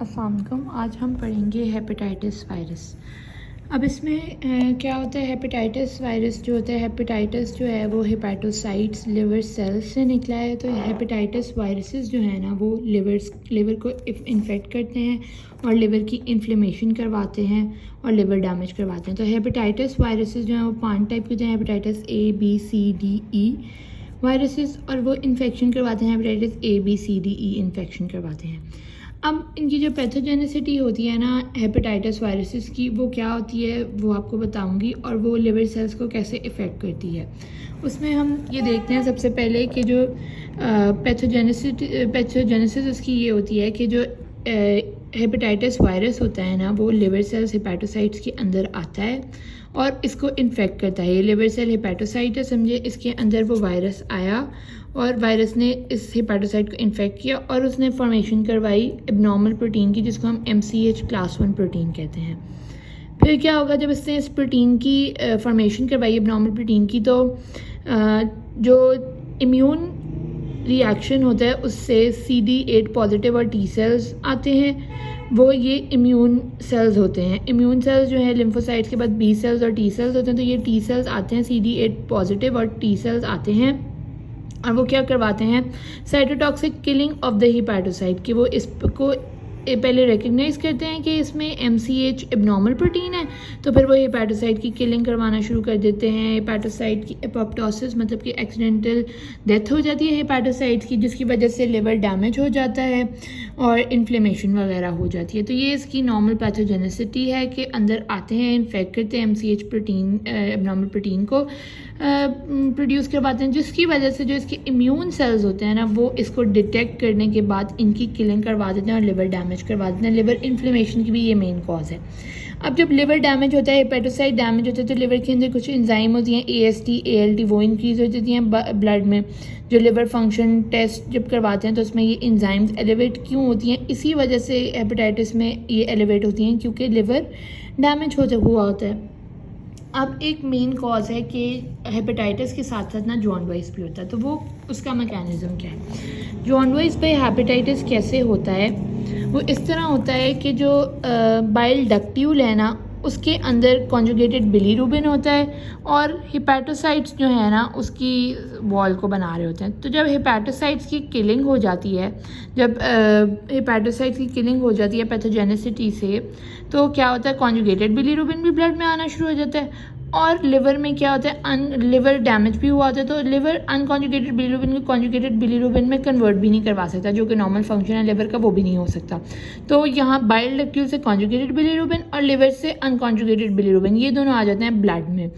अस्सलाम वालेकुम। आज हम पढ़ेंगे हेपेटाइटिस वायरस। अब इसमें क्या होता है, हेपेटाइटिस वायरस जो होता है, हेपेटाइटिस जो है वो हेपेटोसाइट्स लिवर सेल्स से निकला है। तो हेपेटाइटिस वायरसेस जो है ना वो लिवर को इन्फेक्ट करते हैं और लिवर की इन्फ्लेमेशन करवाते हैं और लिवर डैमेज करवाते हैं। तो हेपेटाइटिस वायरसेस जो हैं वो 5 टाइप के होते हैं, hepatitis A B C D E viruses, और वो इन्फेक्शन करवाते हैं। Hepatitis A B C D E infection करवाते हैं। अब इनकी जो पैथोजेनिसिटी होती है ना हेपेटाइटिस वायरसेस की, वो क्या होती है वो आपको बताऊंगी, और वो लिवर सेल्स को कैसे इफ़ेक्ट करती है। उसमें हम ये देखते हैं सबसे पहले कि जो पैथोजेनेसिस उसकी ये होती है कि जो हेपेटाइटिस वायरस होता है ना वो लिवर सेल्स हेपेटोसाइट्स के अंदर आता है और इसको इन्फेक्ट करता है। ये लिवर सेल हेपेटोसाइट है, समझे, इसके अंदर वो वायरस आया और वायरस ने इस हेपेटोसाइट को इन्फेक्ट किया और उसने फॉर्मेशन करवाई एबनॉर्मल प्रोटीन की, जिसको हम MCH क्लास 1 प्रोटीन कहते हैं। फिर क्या होगा, जब इसने इस प्रोटीन की फॉर्मेशन करवाई एबनॉर्मल प्रोटीन की, तो जो इम्यून रिएक्शन होता है उससे CD8 पॉजिटिव और T सेल्स आते हैं। वो ये इम्यून सेल्स होते हैं। इम्यून सेल्स जो है लिम्फोसाइट्स के बाद B सेल्स और T सेल्स होते हैं। तो ये T सेल्स आते हैं, CD8 पॉजिटिव और T सेल्स आते हैं, और वो क्या करवाते हैं, cytotoxic killing of the hepatocyte, कि वो इसको पहले रिकग्नाइज करते हैं कि इसमें MCH एबनॉर्मल प्रोटीन है, तो फिर वो हेपेटोसाइट की किलिंग करवाना शुरू कर देते हैं। हेपेटोसाइट की एपोप्टोसिस मतलब कि एक्सीडेंटल डेथ हो जाती है हेपेटोसाइट की, जिसकी वजह से लिवर डैमेज हो जाता है और इन्फ्लेमेशन वगैरह हो जाती है। तो ये इसकी नॉर्मल पैथोजेनिसिटी है कि अंदर आते हैं, इन्फेक्ट करते हैं, MCH प्रोटीन एबनॉर्मल प्रोटीन को प्रोड्यूस करवाते हैं, जिसकी वजह से जो इसके इम्यून सेल्स होते हैं ना वो इसको डिटेक्ट करने के बाद इनकी किलिंग करवा देते हैं और लिवर डैमेज करवा देते हैं। लिवर इन्फ्लेमेशन की भी ये मेन कॉज है। अब जब लिवर डैमेज होता है, हेपेटोसाइट डैमेज होता है, तो लिवर के अंदर कुछ एंजाइम होती हैं, AST ALT, वो इंक्रीज हो जाती हैं ब्लड में। जो लिवर फंक्शन टेस्ट जब करवाते हैं तो उसमें ये एंजाइम्स एलिवेट क्यों होती हैं, इसी वजह से हेपेटाइटिस में ये एलिवेट होती हैं, क्योंकि लिवर डैमेज हुआ होता है। अब एक मेन कॉज है कि हेपेटाइटिस के साथ साथ ना जॉन्डिस भी होता है, तो वो उसका मैकेनिज़्म क्या है। जॉन्डिस पे हेपेटाइटिस कैसे होता है, वो इस तरह होता है कि जो बाइल डक्ट्यूल है ना उसके अंदर कॉन्जुगेटेड बिलीरुबिन होता है और हेपेटोसाइट्स जो है ना उसकी वॉल को बना रहे होते हैं। तो जब हेपेटोसाइट्स की किलिंग हो जाती है, जब हेपेटोसाइट्स की किलिंग हो जाती है पैथोजेनिसिटी से, तो क्या होता है, कॉन्जुगेटेड बिलीरुबिन भी ब्लड में आना शुरू हो जाता है। और लिवर में क्या होता है, लिवर डैमेज भी हुआ होता है, तो लिवर अनकॉन्जुगेटेड बिलीरुबिन को कॉन्जुगेटेड बिलीरुबिन में कन्वर्ट भी नहीं करवा सकता, जो कि नॉर्मल फंक्शन है लिवर का, वो भी नहीं हो सकता। तो यहाँ बाइल डक्ट्यूल से कॉन्जुगेटेड बिलीरुबिन और लिवर से अनकॉन्जुगेटेड बिलीरुबिन, ये दोनों आ जाते हैं ब्लड में,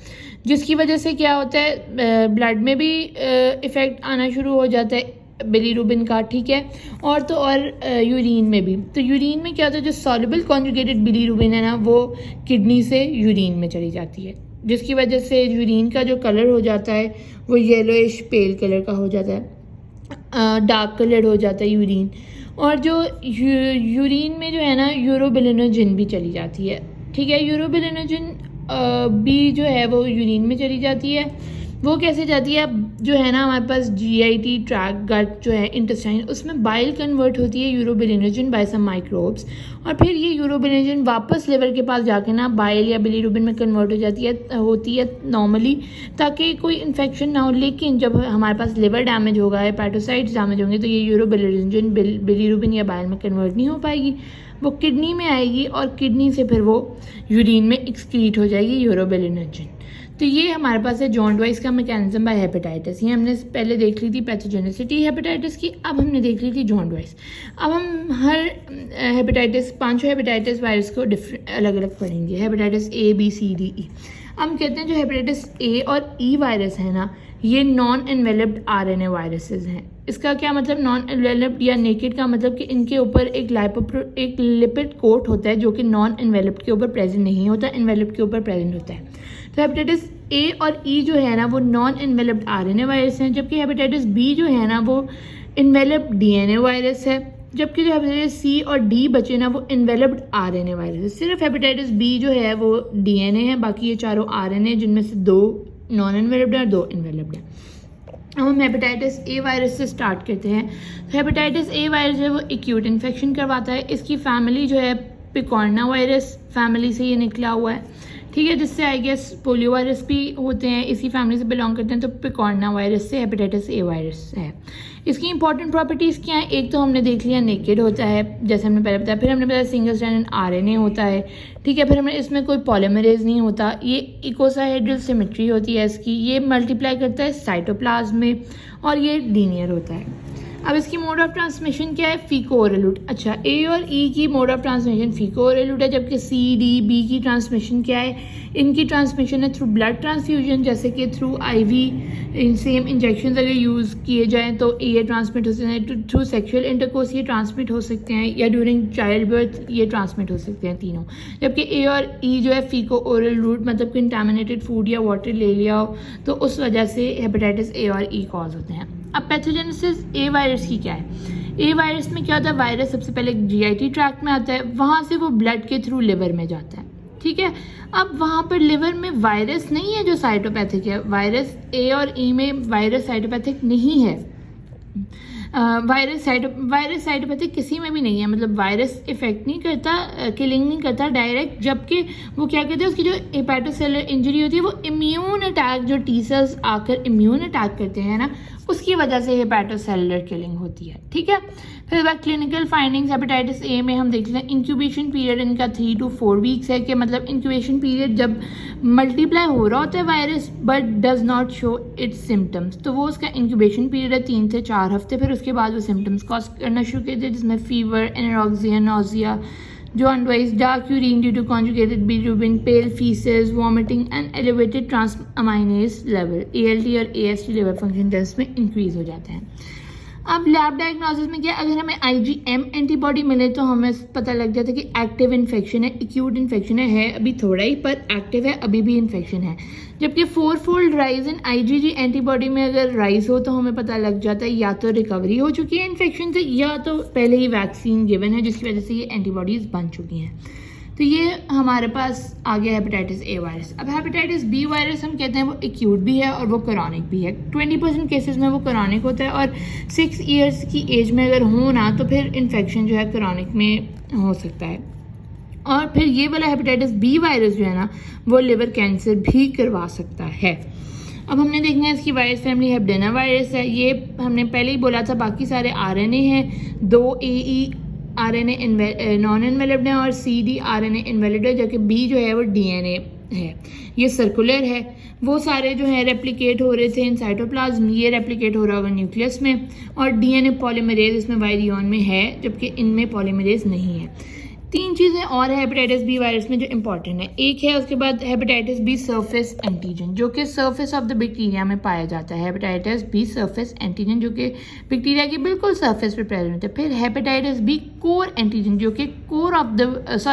जिसकी वजह से क्या होता है, ब्लड में भी इफ़ेक्ट आना शुरू हो जाता है बिलीरुबिन का, ठीक है। और तो और यूरिन में भी। तो यूरिन में क्या होता है, जो सॉल्युबल कॉन्जुगेटेड बिलीरुबिन है ना वो किडनी से यूरिन में चली जाती है, जिसकी वजह से यूरिन का जो कलर हो जाता है वो येलोइश पेल कलर का हो जाता है, डार्क कलर हो जाता है यूरिन। और जो यूरिन में जो है ना यूरोबिलिनोजिन भी चली जाती है, ठीक है। यूरोबिलिनोजिन भी जो है वो यूरिन में चली जाती है। वो कैसे जाती है, जो है ना हमारे पास GIT ट्रैक, गट जो है इंटेस्टाइन, उसमें बाइल कन्वर्ट होती है यूरोबिलिनोजिन बाय सम माइक्रोब्स, और फिर ये यूरोबिलिनोजिन वापस लिवर के पास जाके ना बाइल या बिलीरुबिन में कन्वर्ट होती है नॉर्मली, ताकि कोई इन्फेक्शन ना हो। लेकिन जब हमारे पास लिवर डैमेज होगा, हेपेटोसाइट्स डैमेज होंगे, तो ये यूरोबिलिनोजिन बिलीरुबिन या बाइल में कन्वर्ट नहीं हो पाएगी, वो किडनी में आएगी और किडनी से फिर वो यूरिन में एक्सक्रीट हो जाएगी यूरोबिलिनोजिन। तो ये हमारे पास है जॉन्डिस का मैकेनिज्म बाय हेपेटाइटिस। ये हमने पहले देख ली थी पैथोजेनिसिटी हेपेटाइटिस की, अब हमने देख ली थी जॉन्डिस। अब हम हर हेपेटाइटिस, 5 हेपेटाइटिस वायरस को अलग अलग पढ़ेंगे, hepatitis A B C D E। हम कहते हैं जो हेपेटाइटिस A और E वायरस है ना, ये नॉन एनवेलप्ड RNA वायरसेस हैं। इसका क्या मतलब, नॉन एनवेलप्ड या नेकेड का मतलब कि इनके ऊपर एक लिपिड कोट होता है जो कि नॉन एनवेलप्ड के ऊपर प्रेजेंट नहीं होता, एनवेलप्ड के ऊपर प्रेजेंट होता है। तो हेपेटाइटिस A और E जो है ना वो नॉन एनवेलप्ड RNA वायरस हैं, जबकि हेपेटाइटिस B जो है ना वो एनवेलप्ड DNA वायरस है, जबकि जो हेपेटाइटिस C और D बचे ना वो एनवेलप्ड RNA वायरस है। सिर्फ हेपेटाइटिस B जो है वो DNA है, बाकी ये चारों RNA, जिनमें से 2 नॉन एनवेलप्ड हैं और 2 एनवेलप्ड हैं। अब हम हेपेटाइटिस ए वायरस से स्टार्ट करते हैं। तो हेपेटाइटिस ए वायरस जो है वो एक्यूट इन्फेक्शन करवाता है। इसकी फैमिली जो है पिकॉर्ना वायरस फैमिली से ये निकला हुआ है, ठीक है, जिससे आई गेस पोलियो वायरस भी होते हैं, इसी फैमिली से बिलोंग करते हैं। तो पिकॉर्ना वायरस से हेपेटाइटिस ए वायरस है। इसकी इंपॉर्टेंट प्रॉपर्टीज़ क्या हैं? एक तो हमने देख लिया नेकेड होता है, जैसे हमने पहले बताया। फिर हमने बताया सिंगल स्ट्रैंडेड आरएनए होता है, ठीक है। फिर हमने इसमें कोई पॉलीमरेज नहीं होता। ये इकोसाहेड्रल सिमेट्री होती है इसकी। ये मल्टीप्लाई करता है साइटोप्लाज्म में और ये लीनियर होता है। अब इसकी मोड ऑफ ट्रांसमिशन क्या है? Faeco oral route. अच्छा, ए और ई की mode of transmission faeco oral route है, जबकि सी डी बी की ट्रांसमिशन क्या है? इनकी ट्रांसमिशन है थ्रू ब्लड ट्रांसफ्यूजन, जैसे कि थ्रू आईवी सेम इंजेक्शन अगर यूज़ किए जाएँ तो ये ट्रांसमिट हो सकते हैं। थ्रू सेक्शुअल इंटरकोर्स ये ट्रांसमिट हो सकते हैं, या ड्यूरिंग चाइल्ड बर्थ ये ट्रांसमिट हो सकते हैं तीनों। जबकि ए और ई जो है फीको ओरल रूट, मतलब कंटामिनेटेड फूड या वाटर ले लिया हो तो उस वजह से हेपेटाइटिस ए और ई कॉज होते हैं। अब पैथोजेनेसिस ए वायरस की क्या है? ए वायरस में क्या होता है? वायरस सबसे पहले जीआईटी ट्रैक्ट में आता है, वहाँ से वो ब्लड के थ्रू लिवर में जाता है, ठीक है। अब वहाँ पर लिवर में वायरस नहीं है जो साइटोपैथिक है। वायरस ए और ई में वायरस साइटोपैथिक नहीं है। वायरस साइटोपैथिक किसी में भी नहीं है, मतलब वायरस इफेक्ट नहीं करता, किलिंग नहीं करता डायरेक्ट। जबकि वो क्या कहते हैं, उसकी जो हेपेटोसेलुलर इंजरी होती है वो इम्यून अटैक, जो टी सेल्स आकर इम्यून अटैक करते हैं ना, उसकी वजह से हेपेटोसेलुलर किलिंग होती है, ठीक है। फिर बाद क्लिनिकल फाइंडिंग्स हेपेटाइटिस ए में हम देख लें। इंक्यूबेशन पीरियड इनका 3 to 4 वीक्स है, कि मतलब इंक्यूबेशन पीरियड जब मल्टीप्लाई हो रहा होता है virus but does not show it's symptoms, तो वो उसका इंक्यूबेशन पीरियड है 3 से 4 हफ्ते। फिर उसके बाद वो सिम्टम्स कॉज करना शुरू करते हैं, जिसमें fever, anorexia, nausea, jaundice, dark urine due to conjugated bilirubin, pale feces, vomiting and elevated transaminase level ALT और AST liver function test में इंक्रीज हो जाते हैं। अब लैब डायग्नोसिस में क्या, अगर हमें IgM एंटीबॉडी मिले तो हमें पता लग जाता है कि एक्टिव इन्फेक्शन है, एक्यूट इन्फेक्शन है अभी थोड़ा ही, पर एक्टिव है, अभी भी इन्फेक्शन है। जबकि 4-fold rise in IgG antibody में अगर राइज हो तो हमें पता लग जाता है या तो रिकवरी हो चुकी है इन्फेक्शन से, या तो पहले ही वैक्सीन गिवन है जिसकी वजह से ये एंटीबॉडीज़ बन चुकी हैं। तो ये हमारे पास आ गया हेपेटाइटिस ए वायरस। अब हेपेटाइटिस बी वायरस हम कहते हैं वो एक्यूट भी है और वो क्रॉनिक भी है। 20% केसेस में वो क्रॉनिक होता है, और 6 ईयर्स की एज में अगर हो ना तो फिर इन्फेक्शन जो है क्रॉनिक में हो सकता है। और फिर ये वाला हेपेटाइटिस बी वायरस जो है ना वो लिवर कैंसर भी करवा सकता है। अब हमने देखना है इसकी वायरस फैमिली हेपेडेना वायरस है। ये हमने पहले ही बोला था, बाकी सारे आरएनए हैं, 2 AE आरएनए नॉन इनवैलिड है और CD आरएनए इनवैलिड है, जबकि B जो है वो DNA है। ये सर्कुलर है, वो सारे जो है रेप्लिकेट हो रहे थे इन साइटोप्लाज्म, ये रेप्लिकेट हो रहा होगा न्यूक्लियस में, और DNA पॉलीमरेज इसमें वायरियन में है, जबकि इनमें पॉलीमरेज नहीं है। 3 चीज़ें और है हेपेटाइटिस बी वायरस में जो इंपॉर्टेंट है। एक है उसके बाद हेपेटाइटिस बी सरफेस एंटीजन, जो कि सरफेस ऑफ द बैक्टीरिया में पाया जाता है। हेपेटाइटिस बी सरफेस एंटीजन जो कि बैक्टीरिया की बिल्कुल सरफेस पे प्रेजेंट होता है। फिर हेपेटाइटिस बी कोर एंटीजन, जो कि कोर ऑफ द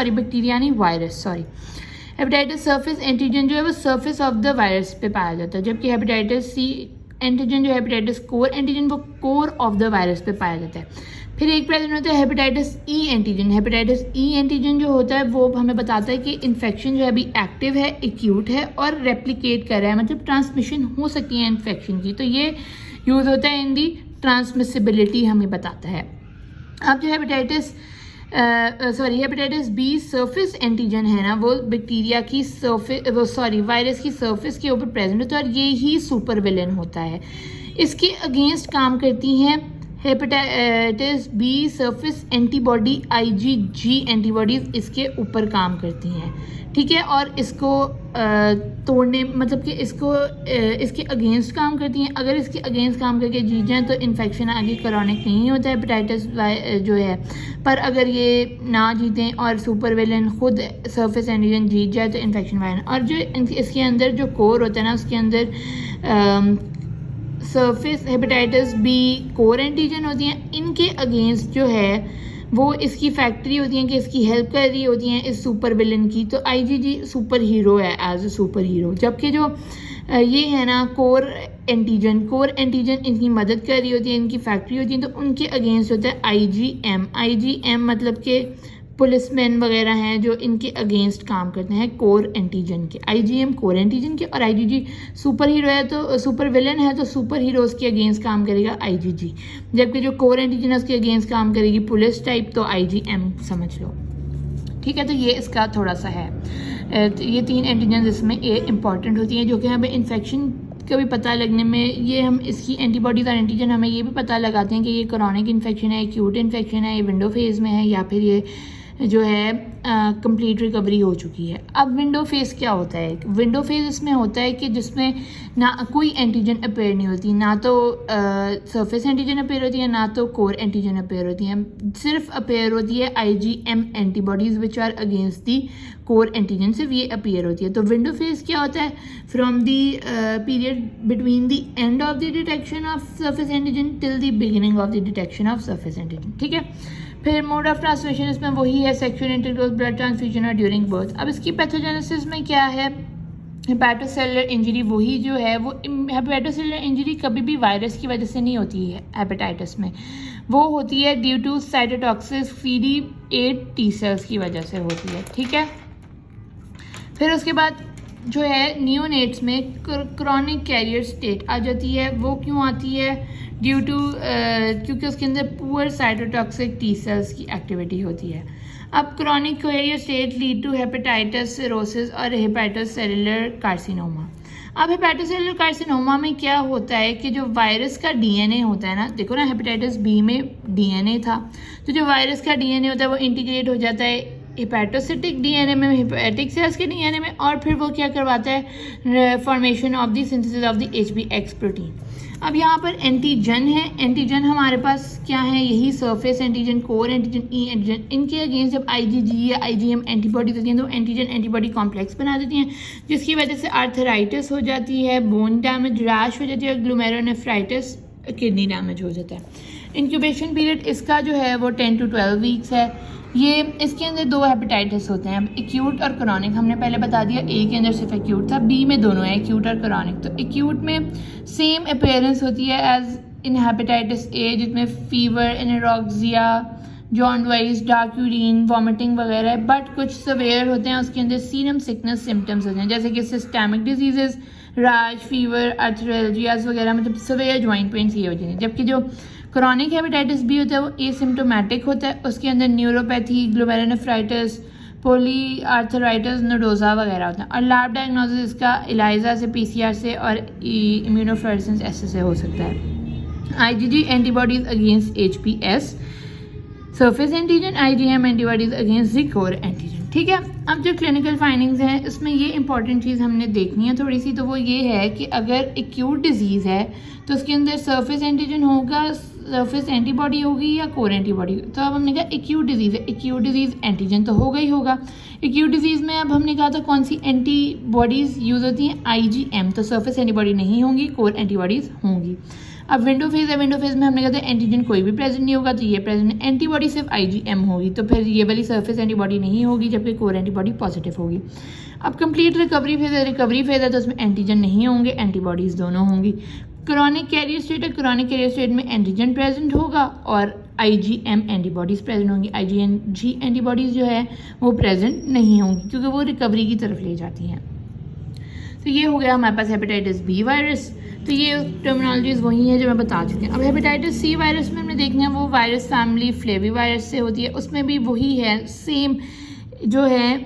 बैक्टीरिया नहीं वायरस, हेपेटाइटिस सरफेस एंटीजन जो है वो सरफेस ऑफ द वायरस पे पाया जाता है। जबकि हेपेटाइटिस सी एंटीजन जो हेपेटाइटिस कोर एंटीजन वो कोर ऑफ द वायरस पे पाया जाता है। फिर एक प्रेजेंट होता है hepatitis E antigen. Hepatitis E antigen जो होता है वो हमें बताता है कि इन्फेक्शन जो है अभी एक्टिव है, एक्यूट है और रेप्लिकेट कर रहा है, मतलब ट्रांसमिशन हो सकती है इन्फेक्शन की। तो ये यूज़ होता है इन दी ट्रांसमिसिबिलिटी, हमें बताता है। अब जो हेपेटाइटिस बी सरफेस एंटीजन है ना, वो बैक्टीरिया की वायरस की सरफेस के ऊपर प्रेजेंट होता है और ये ही सुपर विलेन होता है। इसके अगेंस्ट काम करती हैं hepatitis B surface antibody IgG antibodies इसके ऊपर काम करती हैं, ठीक है, और इसको तोड़ने, मतलब कि इसको इसके अगेंस्ट काम करती हैं। अगर इसके अगेंस्ट काम करके जीत जाएँ तो इन्फेक्शन आगे क्रॉनिक नहीं होता है हेपेटाइटिस जो है। पर अगर ये ना जीतें और सुपर विलेन खुद सरफेस एंटीजन जीत जाए तो इन्फेक्शन वायरस। और जो इसके अंदर जो कोर होता है ना, उसके अंदर surface hepatitis B core antigen होती हैं। इनके अगेंस्ट जो है वो इसकी फैक्ट्री होती हैं कि इसकी हेल्प कर रही होती हैं इस सुपर विलन की। तो IgG सुपर हीरो है, एज ए सुपर हीरो। जबकि जो ये है ना कोर एंटीजन इनकी मदद कर रही होती है, इनकी फैक्ट्री होती है। तो उनके अगेंस्ट होता है IgM मतलब कि पुलिसमैन वगैरह हैं जो इनके अगेंस्ट काम करते हैं कोर एंटीजन के। आईजीएम कोर एंटीजन के और आईजीजी सुपर हीरो है तो सुपर विलन है तो सुपर हीरोज़ के अगेंस्ट काम करेगा आईजीजी, जबकि जो कोर एंटीजन है उसके अगेंस्ट काम करेगी पुलिस टाइप तो आईजीएम समझ लो। ठीक है, तो ये इसका थोड़ा सा है। ये 3 एंटीजन इसमें ये इंपॉर्टेंट होती हैं जो कि हमें इन्फेक्शन का भी पता लगने में, ये हम इसकी एंटीबॉडीज और एंटीजन हमें ये भी पता लगाते हैं कि ये क्रोनिक इन्फेक्शन है, एक्यूट इन्फेक्शन है, ये विंडो फेज़ में है या फिर ये जो है कंप्लीट रिकवरी हो चुकी है। अब विंडो फेज़ क्या होता है? विंडो फेज़ इसमें होता है कि जिसमें ना कोई एंटीजन अपेयर नहीं होती, ना तो सरफेस एंटीजन अपेयर होती है ना तो कोर एंटीजन अपेयर होती है, सिर्फ अपेयर होती है IgM antibodies which are against the core antigen, सिर्फ ये अपेयर होती है। तो विंडो फेज़ क्या होता है? From the period between the end of the detection of surface antigen till the beginning of the detection of surface antigen. ठीक है, फिर मोड ऑफ ट्रांसमिशन इसमें वही है सेक्सुअल इंटरकोर्स, ब्लड ट्रांसफ्यूजन और ड्यूरिंग बर्थ। अब इसकी पैथोजेनेसिस में क्या है? हेपेटोसेलुलर इंजरी वही जो है वो हेपेटोसेलुलर इंजरी कभी भी वायरस की वजह से नहीं होती है हेपेटाइटिस में, वो होती है due to cytotoxic CD8 T cells की वजह से होती है। ठीक है, फिर उसके बाद जो है नियोनेट्स में क्रॉनिक कैरियर स्टेट आ जाती है। वो क्यों आती है? ड्यू टू क्योंकि उसके अंदर पुअर साइटोटॉक्सिक टी सेल्स की एक्टिविटी होती है। अब chronic carrier state lead to hepatitis, cirrhosis और हेपेटोसेलुलर कार्सिनोमा। अब हेपेटोसेलुलर कार्सिनोमा में क्या होता है कि जो वायरस का डीएनए होता है ना, देखो ना हेपेटाइटिस बी में डीएनए था, तो जो वायरस का डीएनए होता है वो इंटीग्रेट हो जाता है हेपेटोसिटिक डीएनए में, हेपेटिक सेल्स के डीएनए में, और फिर वो क्या करवाता है? Formation of the synthesis of the HBx protein. अब यहाँ पर एंटीजन है, एंटीजन हमारे पास क्या है? यही surface antigen, core antigen, E antigen. इनके अगेंस्ट जब आईजीजी या आईजीएम एंटीबॉडीज होती हैं तो एंटीजन एंटीबॉडी कॉम्प्लेक्स बना देती हैं, जिसकी वजह से आर्थराइटिस हो जाती है, बोन डैमेज, रैश हो जाती है, ग्लोमेरुलोनेफ्राइटिस, किडनी डैमेज हो जाता है। इंक्यूबेशन पीरियड इसका जो है वो 10 to 12 वीक्स है। ये इसके अंदर 2 हेपेटाइटिस होते हैं, एक्यूट और क्रॉनिक। हमने पहले बता दिया ए के अंदर सिर्फ एक्यूट था, बी में दोनों है, एक्यूट और क्रॉनिक। तो एक्यूट में सेम अपीयरेंस होती है एज इन हेपेटाइटिस ए, जिसमें fever, anorexia, jaundice, dark urine, vomiting वगैरह, बट कुछ सवेयर होते हैं, उसके अंदर सीरम सिकनेस सिम्टम्स होते हैं, जैसे कि systemic diseases, rash, fever, arthritis वगैरह, मतलब सवेयर जॉइंट पेन्स ये होती हैं। जबकि जो क्रॉनिक हेपेटाइटिस बी होता है वो एसिम्टोमेटिक होता है, उसके अंदर neuropathy, glomerulonephritis, poly arthritis, nodosa वगैरह होता है। और लैब डायग्नोसिस इसका इलाइजा से, PCR से और इम्यूनोफ्लोरेसेंस ऐसे से हो सकता है। IgG antibodies against HBs, surface antigen, IgM antibodies against the core antigen. ठीक है, अब जो क्लिनिकल फाइंडिंग्स हैं इसमें ये इंपॉर्टेंट चीज़ हमने देखनी है थोड़ी सी, तो वो ये है कि अगर एक्यूट डिजीज़ है तो उसके अंदर सरफेस एंटीजन होगा, सरफेस एंटीबॉडी होगी या कोर एंटीबॉडी। तो अब हमने कहा एक्यूट डिजीज़ है, एक्यूट डिजीज़ एंटीजन तो होगा ही होगा। एक्यूट डिजीज़ में अब हमने कहा था कौन सी एंटीबॉडीज़ यूज़ होती हैं? IgM, तो सरफेस एंटीबॉडी नहीं होंगी, कोर एंटीबॉडीज़ होंगी। अब विंडो फेज है, विंडो फेज में हमने कहा था एंटीजन कोई भी प्रेजेंट नहीं होगा, तो ये प्रेजेंट है, एंटीबॉडी सिर्फ IgM होगी, तो फिर ये वाली सरफेस एंटीबॉडी नहीं होगी, जबकि कोर एंटीबॉडी पॉजिटिव होगी। अब कंप्लीट रिकवरी फेज है, रिकवरी फेज है तो उसमें एंटीजन नहीं होंगे, एंटीबॉडीज़ दोनों होंगी। क्रॉनिक कैरियर स्टेट है, क्रॉनिक कैरियर स्टेट में एंटीजन प्रेजेंट होगा और IgM एंटीबॉडीज़ प्रेजेंट होंगी, IgG एंटीबॉडीज़ जो है वो प्रेजेंट नहीं होंगी क्योंकि वो रिकवरी की तरफ ले जाती हैं। तो ये हो गया हमारे पास हेपेटाइटिस बी वायरस। तो ये टर्मिनोलॉजीज वही है जो मैं बता चुकी हूँ। अब हेपेटाइटिस सी वायरस में हमने देखना है वो वायरस फैमिली फ्लेवी वायरस से होती है, उसमें भी वही है, सेम जो है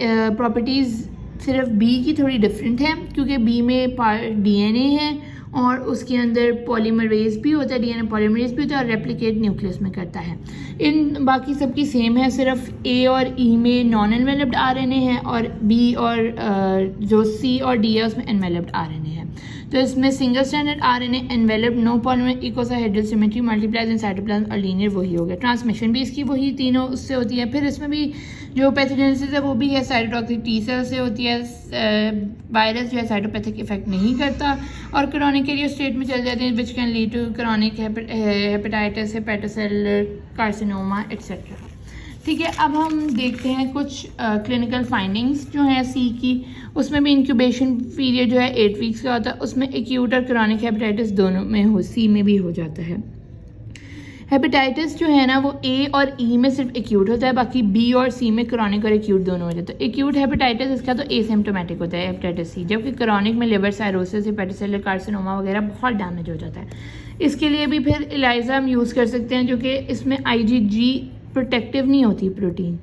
प्रॉपर्टीज़, सिर्फ बी की थोड़ी डिफरेंट है क्योंकि बी में DNA है और उसके अंदर पॉलीमरेज भी होता है, DNA पॉलीमरेज भी होता है और रेप्लिकेट न्यूक्लियस में करता है। इन बाकी सबकी सेम है, सिर्फ A और E में नॉन एनवेलप्ड RNA है और B और जो C और D है उसमें एनवेलप्ड RNA है। तो इसमें single standard RNA enveloped, no polymer, icosahedral symmetry, multiplies in cytoplasm और लीनियर वही हो गया। ट्रांसमिशन भी इसकी वही तीनों उससे होती है। फिर इसमें भी जो पैथोजेनेसिस है वो भी है साइटोटॉक्सिक T सेल से होती है, वायरस जो है साइटोपैथिक इफेक्ट नहीं करता और क्रॉनिक कैरियर स्टेट में चल जाते हैं which can lead to chronic hepatitis, hepatocellular carcinoma etcetera. ठीक है, अब हम देखते हैं कुछ क्लिनिकल फाइंडिंग्स जो हैं सी की। उसमें भी इंक्यूबेशन पीरियड जो है 8 वीक्स का होता है, उसमें एक्यूट और क्रॉनिक हेपेटाइटिस दोनों में हो, सी में भी हो जाता है। हेपेटाइटिस जो है ना वो ए और ई में सिर्फ एक्यूट होता है, बाकी बी और सी में क्रॉनिक और एक्यूट दोनों हो जाता है। एक्यूट हेपेटाइटिस इसका तो एसिम्प्टोमेटिक होता है हेपेटाइटिस सी, जबकि क्रॉनिक में लिवर साइरोसिस, हेपेटोसेलुलर कार्सिनोमा वगैरह बहुत डैमेज हो जाता है। इसके लिए भी फिर एलाइजा हम यूज़ कर सकते हैं, जो कि इसमें IgG प्रोटेक्टिव नहीं होती प्रोटीन।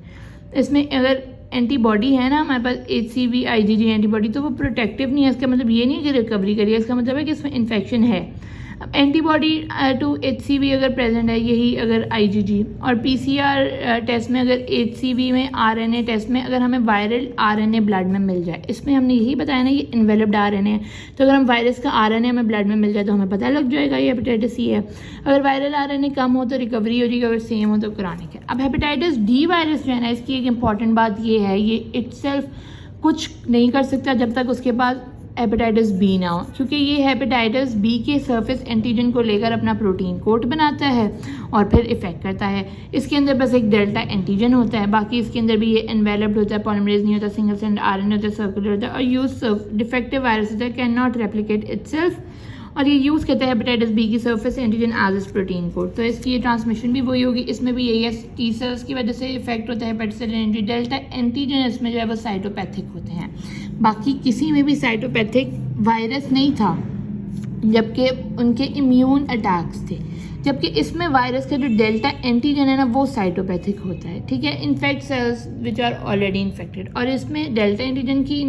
इसमें अगर एंटीबॉडी है ना हमारे पास HCV IgG एंटीबॉडी, तो वो प्रोटेक्टिव नहीं है। इसका मतलब ये नहीं है कि रिकवरी करिए, इसका मतलब है कि इसमें इन्फेक्शन है। अब एंटीबॉडी टू HCV अगर प्रेजेंट है, यही अगर IgG, और PCR टेस्ट में अगर HCV में RNA टेस्ट में अगर हमें वायरल RNA ब्लड में मिल जाए, इसमें हमने यही बताया ना ये इन्वेलप्ड RNA है, तो अगर हम वायरस का RNA हमें ब्लड में मिल जाए तो हमें पता लग जाएगा ये हेपेटाइटिस सी है। अगर वायरल RNA कम हो तो रिकवरी हो जाएगी, अगर सेम हो तो क्रॉनिक है। अब हेपेटाइटिस डी वायरस जो है ना, इसकी एक इंपॉर्टेंट बात ये है, ये इटसेल्फ कुछ नहीं कर सकता जब तक उसके पास हेपेटाइटिस बी ना हो, क्योंकि ये हेपेटाइटिस बी के सरफेस एंटीजन को लेकर अपना प्रोटीन कोट बनाता है और फिर इफेक्ट करता है। इसके अंदर बस एक डेल्टा एंटीजन होता है, बाकी इसके अंदर भी ये एनवेलप्ड होता है, पॉलीमरेज नहीं होता, सिंगल स्ट्रैंड RNA होता है, सर्कुलर होता है और यूज डिफेक्टिव वायरस होता है, कैन नॉट रेप्लिकेट इटसेल्फ, और ये यूज़ करता है हेपेटाइटिस बी की सरफेस एंटीजन एज इस प्रोटीन कोड। तो इसकी ये ट्रांसमिशन भी वही होगी, इसमें भी यही है, टी सेल्स की वजह से इफेक्ट होता है हेपेटाइटिस एंटी, डेल्टा एंटीजन इसमें जो है वो साइटोपैथिक होते हैं। बाकी किसी में भी साइटोपैथिक वायरस नहीं था, जबकि उनके इम्यून अटैक्स थे, जबकि इसमें वायरस का जो डेल्टा एंटीजन है ना वो साइटोपैथिक होता है। ठीक है, infect cells which are already infected, और इसमें डेल्टा एंटीजन की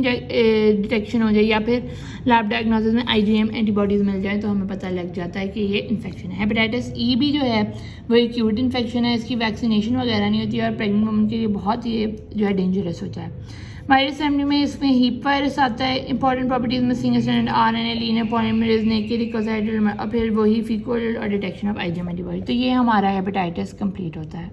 डिटेक्शन हो जाए या फिर लैब डायग्नोसिस में IgM एंटीबॉडीज़ मिल जाए तो हमें पता लग जाता है कि ये इन्फेक्शन है। हेपेटाइटिस ई भी जो है वो एक्यूट इन्फेक्शन है, इसकी वैक्सीनेशन वगैरह नहीं होती है और प्रेग्नेंट वुमन के लिए बहुत ये जो है डेंजरस होता है। वायरस फैमिली में इसमें हीप वायरस आता है, इंपॉर्टेंट प्रॉपर्टीज में single strand RNA, linear polymerase, naked icosahedral और फिर वही फीकोल और डिटेक्शन ऑफ IgM एंटीबॉडी। तो ये हमारा हेपेटाइटिस कंप्लीट होता है।